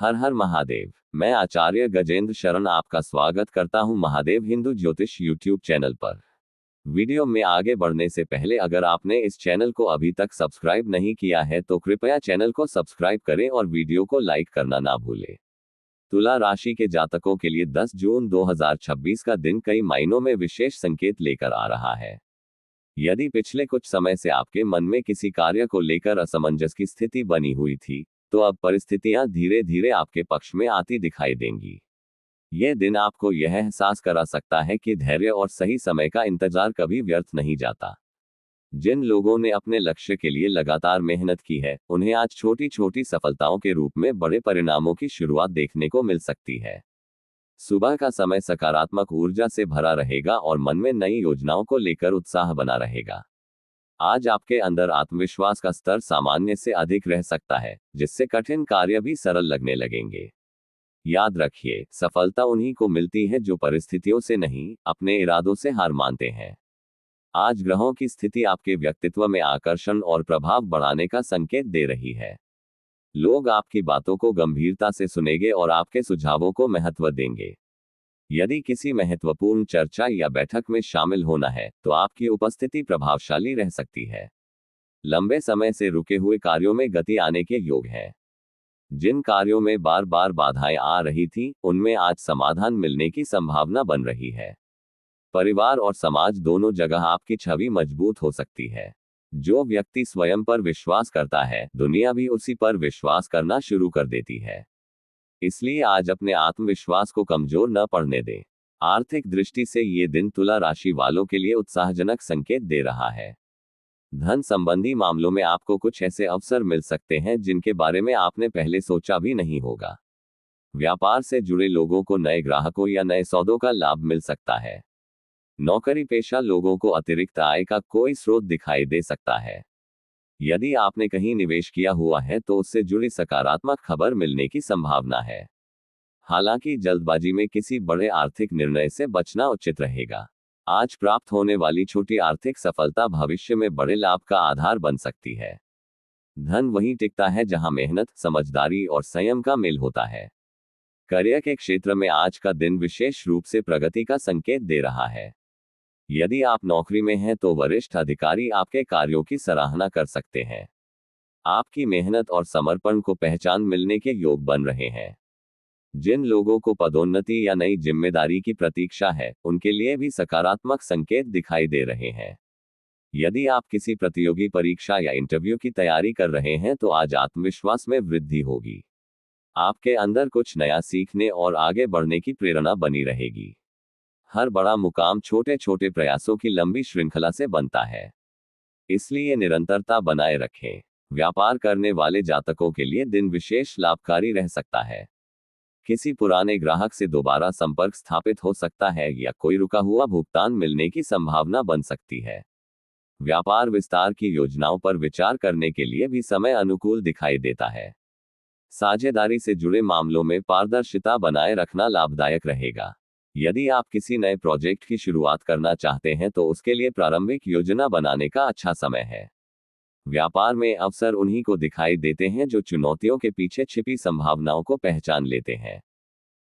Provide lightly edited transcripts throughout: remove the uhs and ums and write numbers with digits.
हर हर महादेव। मैं आचार्य गजेंद्र शरण आपका स्वागत करता हूं महादेव हिंदू ज्योतिष यूट्यूब चैनल पर। वीडियो में आगे बढ़ने से पहले अगर आपने इस चैनल को अभी तक सब्सक्राइब नहीं किया है तो कृपया चैनल को सब्सक्राइब करें और वीडियो को लाइक करना ना भूलें। तुला राशि के जातकों के लिए 10 जून 2026 का दिन कई मायनों में विशेष संकेत लेकर आ रहा है। यदि पिछले कुछ समय से आपके मन में किसी कार्य को लेकर असमंजस की स्थिति बनी हुई थी, तो अब परिस्थितियां धीरे धीरे आपके पक्ष में आती दिखाई देंगी। यह दिन आपको यह एहसास करा सकता है कि धैर्य और सही समय का इंतजार कभी व्यर्थ नहीं जाता। जिन लोगों ने अपने लक्ष्य के लिए लगातार मेहनत की है, उन्हें आज छोटी छोटी सफलताओं के रूप में बड़े परिणामों की शुरुआत देखने को मिल सकती है। सुबह का समय सकारात्मक ऊर्जा से भरा रहेगा और मन में नई योजनाओं को लेकर उत्साह बना रहेगा। आज आपके अंदर आत्मविश्वास का स्तर सामान्य से अधिक रह सकता है, जिससे कठिन कार्य भी सरल लगने लगेंगे। याद रखिए, सफलता उन्हीं को मिलती है जो परिस्थितियों से नहीं, अपने इरादों से हार मानते हैं। आज ग्रहों की स्थिति आपके व्यक्तित्व में आकर्षण और प्रभाव बढ़ाने का संकेत दे रही है। लोग आपकी बातों को गंभीरता से सुनेंगे और आपके सुझावों को महत्व देंगे। यदि किसी महत्वपूर्ण चर्चा या बैठक में शामिल होना है, तो आपकी उपस्थिति प्रभावशाली रह सकती है। लंबे समय से रुके हुए कार्यों में गति आने के योग है। जिन कार्यों में बार बार बाधाएं आ रही थी, उनमें आज समाधान मिलने की संभावना बन रही है। परिवार और समाज दोनों जगह आपकी छवि मजबूत हो सकती है। जो व्यक्ति स्वयं पर विश्वास करता है, दुनिया भी उसी पर विश्वास करना शुरू कर देती है। इसलिए आज अपने आत्मविश्वास को कमजोर न पड़ने दें। आर्थिक दृष्टि से ये दिन तुला राशि वालों के लिए उत्साहजनक संकेत दे रहा है। धन संबंधी मामलों में आपको कुछ ऐसे अवसर मिल सकते हैं जिनके बारे में आपने पहले सोचा भी नहीं होगा। व्यापार से जुड़े लोगों को नए ग्राहकों या नए सौदों का लाभ मिल सकता है। नौकरी पेशा लोगों को अतिरिक्त आय का कोई स्रोत दिखाई दे सकता है। यदि आपने कहीं निवेश किया हुआ है तो उससे जुड़ी सकारात्मक खबर मिलने की संभावना है। हालांकि जल्दबाजी में किसी बड़े आर्थिक निर्णय से बचना उचित रहेगा। आज प्राप्त होने वाली छोटी आर्थिक सफलता भविष्य में बड़े लाभ का आधार बन सकती है। धन वहीं टिकता है जहां मेहनत, समझदारी और संयम का मेल होता है। करियर के क्षेत्र में आज का दिन विशेष रूप से प्रगति का संकेत दे रहा है। यदि आप नौकरी में हैं तो वरिष्ठ अधिकारी आपके कार्यों की सराहना कर सकते हैं। आपकी मेहनत और समर्पण को पहचान मिलने के योग बन रहे हैं। जिन लोगों को पदोन्नति या नई जिम्मेदारी की प्रतीक्षा है, उनके लिए भी सकारात्मक संकेत दिखाई दे रहे हैं। यदि आप किसी प्रतियोगी परीक्षा या इंटरव्यू की तैयारी कर रहे हैं तो आज आत्मविश्वास में वृद्धि होगी। आपके अंदर कुछ नया सीखने और आगे बढ़ने की प्रेरणा बनी रहेगी। हर बड़ा मुकाम छोटे छोटे प्रयासों की लंबी श्रृंखला से बनता है, इसलिए निरंतरता बनाए रखें। व्यापार करने वाले जातकों के लिए दिन विशेष लाभकारी रह सकता है। किसी पुराने ग्राहक से दोबारा संपर्क स्थापित हो सकता है या कोई रुका हुआ भुगतान मिलने की संभावना बन सकती है। व्यापार विस्तार की योजनाओं पर विचार करने के लिए भी समय अनुकूल दिखाई देता है। साझेदारी से जुड़े मामलों में पारदर्शिता बनाए रखना लाभदायक रहेगा। यदि आप किसी नए प्रोजेक्ट की शुरुआत करना चाहते हैं तो उसके लिए प्रारंभिक योजना बनाने का अच्छा समय है। व्यापार में अवसर उन्हीं को दिखाई देते हैं जो चुनौतियों के पीछे छिपी संभावनाओं को पहचान लेते हैं।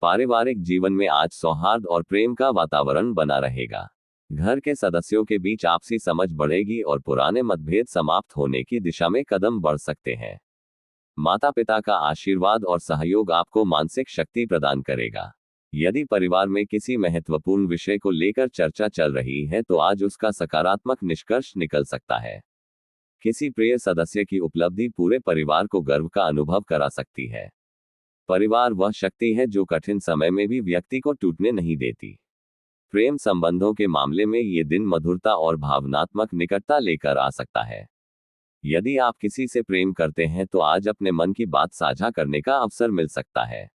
पारिवारिक जीवन में आज सौहार्द और प्रेम का वातावरण बना रहेगा। घर के सदस्यों के बीच आपसी समझ बढ़ेगी और पुराने मतभेद समाप्त होने की दिशा में कदम बढ़ सकते हैं। माता पिता का आशीर्वाद और सहयोग आपको मानसिक शक्ति प्रदान करेगा। यदि परिवार में किसी महत्वपूर्ण विषय को लेकर चर्चा चल रही है तो आज उसका सकारात्मक निष्कर्ष निकल सकता है। किसी प्रिय सदस्य की उपलब्धि पूरे परिवार को गर्व का अनुभव करा सकती है। परिवार वह शक्ति है जो कठिन समय में भी व्यक्ति को टूटने नहीं देती। प्रेम संबंधों के मामले में ये दिन मधुरता और भावनात्मक निकटता लेकर आ सकता है। यदि आप किसी से प्रेम करते हैं तो आज अपने मन की बात साझा करने का अवसर मिल सकता है।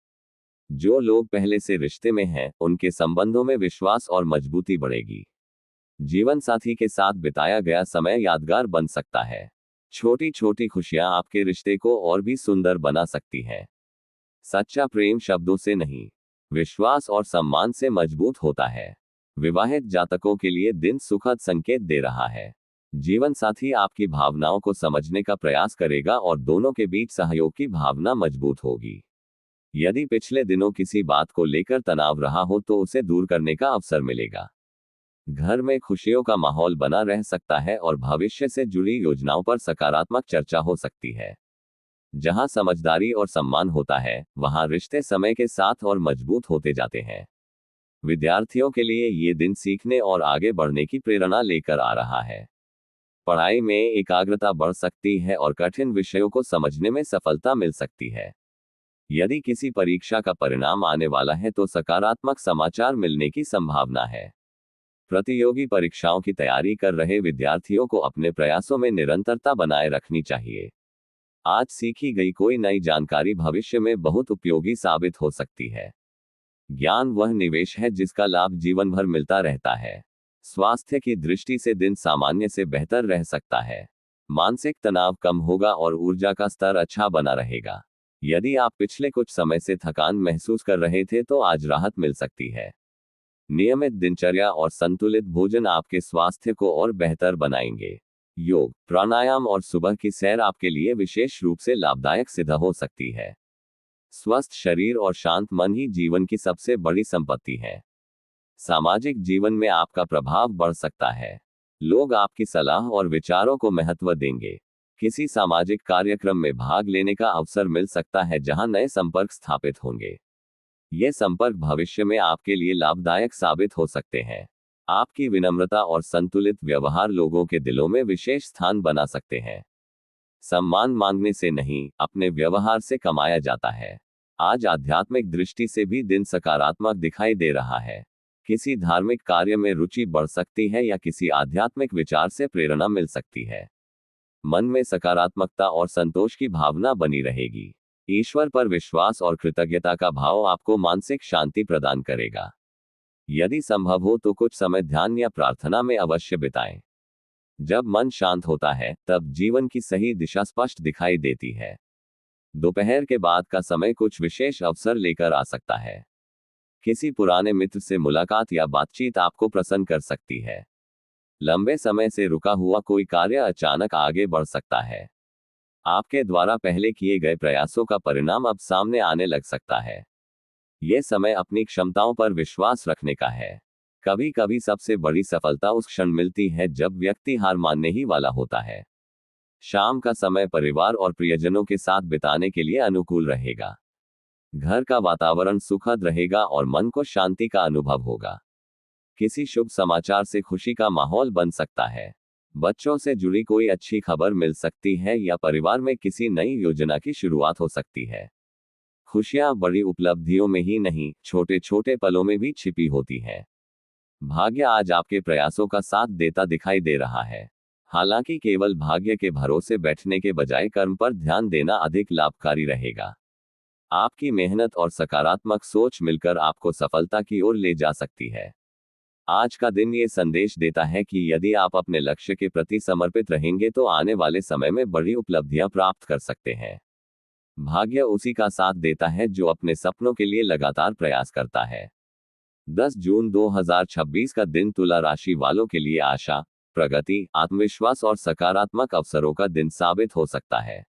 जो लोग पहले से रिश्ते में हैं, उनके संबंधों में विश्वास और मजबूती बढ़ेगी। जीवन साथी के साथ बिताया गया समय यादगार बन सकता है। छोटी छोटी खुशियां आपके रिश्ते को और भी सुंदर बना सकती हैं। सच्चा प्रेम शब्दों से नहीं, विश्वास और सम्मान से मजबूत होता है। विवाहित जातकों के लिए दिन सुखद संकेत दे रहा है। जीवन साथी आपकी भावनाओं को समझने का प्रयास करेगा और दोनों के बीच सहयोग की भावना मजबूत होगी। यदि पिछले दिनों किसी बात को लेकर तनाव रहा हो तो उसे दूर करने का अवसर मिलेगा। घर में खुशियों का माहौल बना रह सकता है और भविष्य से जुड़ी योजनाओं पर सकारात्मक चर्चा हो सकती है। जहां समझदारी और सम्मान होता है, वहां रिश्ते समय के साथ और मजबूत होते जाते हैं। विद्यार्थियों के लिए ये दिन सीखने और आगे बढ़ने की प्रेरणा लेकर आ रहा है। पढ़ाई में एकाग्रता बढ़ सकती है और कठिन विषयों को समझने में सफलता मिल सकती है। यदि किसी परीक्षा का परिणाम आने वाला है तो सकारात्मक समाचार मिलने की संभावना है। प्रतियोगी परीक्षाओं की तैयारी कर रहे विद्यार्थियों को अपने प्रयासों में निरंतरता बनाए रखनी चाहिए। आज सीखी गई कोई नई जानकारी भविष्य में बहुत उपयोगी साबित हो सकती है। ज्ञान वह निवेश है जिसका लाभ जीवन भर मिलता रहता है। स्वास्थ्य की दृष्टि से दिन सामान्य से बेहतर रह सकता है। मानसिक तनाव कम होगा और ऊर्जा का स्तर अच्छा बना रहेगा। यदि आप पिछले कुछ समय से थकान महसूस कर रहे थे तो आज राहत मिल सकती है। नियमित दिनचर्या और संतुलित भोजन आपके स्वास्थ्य को और बेहतर बनाएंगे। योग, प्राणायाम और सुबह की सैर आपके लिए विशेष रूप से लाभदायक सिद्ध हो सकती है। स्वस्थ शरीर और शांत मन ही जीवन की सबसे बड़ी संपत्ति है। सामाजिक जीवन में आपका प्रभाव बढ़ सकता है। लोग आपकी सलाह और विचारों को महत्व देंगे। किसी सामाजिक कार्यक्रम में भाग लेने का अवसर मिल सकता है जहां नए संपर्क स्थापित होंगे। ये संपर्क भविष्य में आपके लिए लाभदायक साबित हो सकते हैं। आपकी विनम्रता और संतुलित व्यवहार लोगों के दिलों में विशेष स्थान बना सकते हैं। सम्मान मांगने से नहीं, अपने व्यवहार से कमाया जाता है। आज आध्यात्मिक दृष्टि से भी दिन सकारात्मक दिखाई दे रहा है। किसी धार्मिक कार्य में रुचि बढ़ सकती है या किसी आध्यात्मिक विचार से प्रेरणा मिल सकती है। मन में सकारात्मकता और संतोष की भावना बनी रहेगी। ईश्वर पर विश्वास और कृतज्ञता का भाव आपको मानसिक शांति प्रदान करेगा। यदि संभव हो तो कुछ समय ध्यान या प्रार्थना में अवश्य बिताएं। जब मन शांत होता है, तब जीवन की सही दिशा स्पष्ट दिखाई देती है। दोपहर के बाद का समय कुछ विशेष अवसर लेकर आ सकता है। किसी पुराने मित्र से मुलाकात या बातचीत आपको प्रसन्न कर सकती है। लंबे समय से रुका हुआ कोई कार्य अचानक आगे बढ़ सकता है। आपके द्वारा पहले किए गए प्रयासों का परिणाम अब सामने आने लग सकता है। यह समय अपनी क्षमताओं पर विश्वास रखने का है। कभी कभी सबसे बड़ी सफलता उस क्षण मिलती है जब व्यक्ति हार मानने ही वाला होता है। शाम का समय परिवार और प्रियजनों के साथ बिताने के लिए अनुकूल रहेगा। घर का वातावरण सुखद रहेगा और मन को शांति का अनुभव होगा। किसी शुभ समाचार से खुशी का माहौल बन सकता है। बच्चों से जुड़ी कोई अच्छी खबर मिल सकती है या परिवार में किसी नई योजना की शुरुआत हो सकती है। खुशियां बड़ी उपलब्धियों में ही नहीं, छोटे छोटे पलों में भी छिपी होती है। भाग्य आज आपके प्रयासों का साथ देता दिखाई दे रहा है। हालांकि केवल भाग्य के भरोसे बैठने के बजाय कर्म पर ध्यान देना अधिक लाभकारी रहेगा। आपकी मेहनत और सकारात्मक सोच मिलकर आपको सफलता की ओर ले जा सकती है। आज का दिन ये संदेश देता है कि यदि आप अपने लक्ष्य के प्रति समर्पित रहेंगे तो आने वाले समय में बड़ी उपलब्धियां प्राप्त कर सकते हैं। भाग्य उसी का साथ देता है जो अपने सपनों के लिए लगातार प्रयास करता है। 10 जून 2026 का दिन तुला राशि वालों के लिए आशा, प्रगति, आत्मविश्वास और सकारात्मक अवसरों का दिन साबित हो सकता है।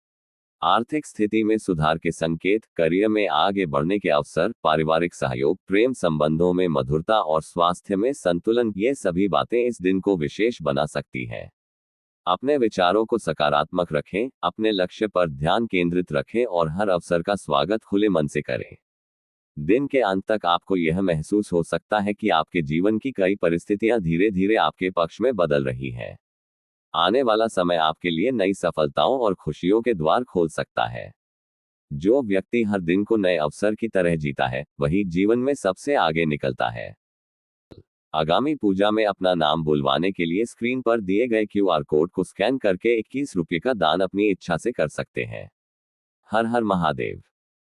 आर्थिक स्थिति में सुधार के संकेत, करियर में आगे बढ़ने के अवसर, पारिवारिक सहयोग, प्रेम संबंधों में मधुरता और स्वास्थ्य में संतुलन, ये सभी बातें इस दिन को विशेष बना सकती हैं। अपने विचारों को सकारात्मक रखें, अपने लक्ष्य पर ध्यान केंद्रित रखें और हर अवसर का स्वागत खुले मन से करें। दिन के अंत तक आपको यह महसूस हो सकता है कि आपके जीवन की कई परिस्थितियां धीरे धीरे आपके पक्ष में बदल रही हैं। आने वाला समय आपके लिए नई सफलताओं और खुशियों के द्वार खोल सकता है। जो व्यक्ति हर दिन को नए अवसर की तरह जीता है, वही जीवन में सबसे आगे निकलता है। आगामी पूजा में अपना नाम बुलवाने के लिए स्क्रीन पर दिए गए QR कोड को स्कैन करके 21 रुपये का दान अपनी इच्छा से कर सकते हैं। हर हर महादेव।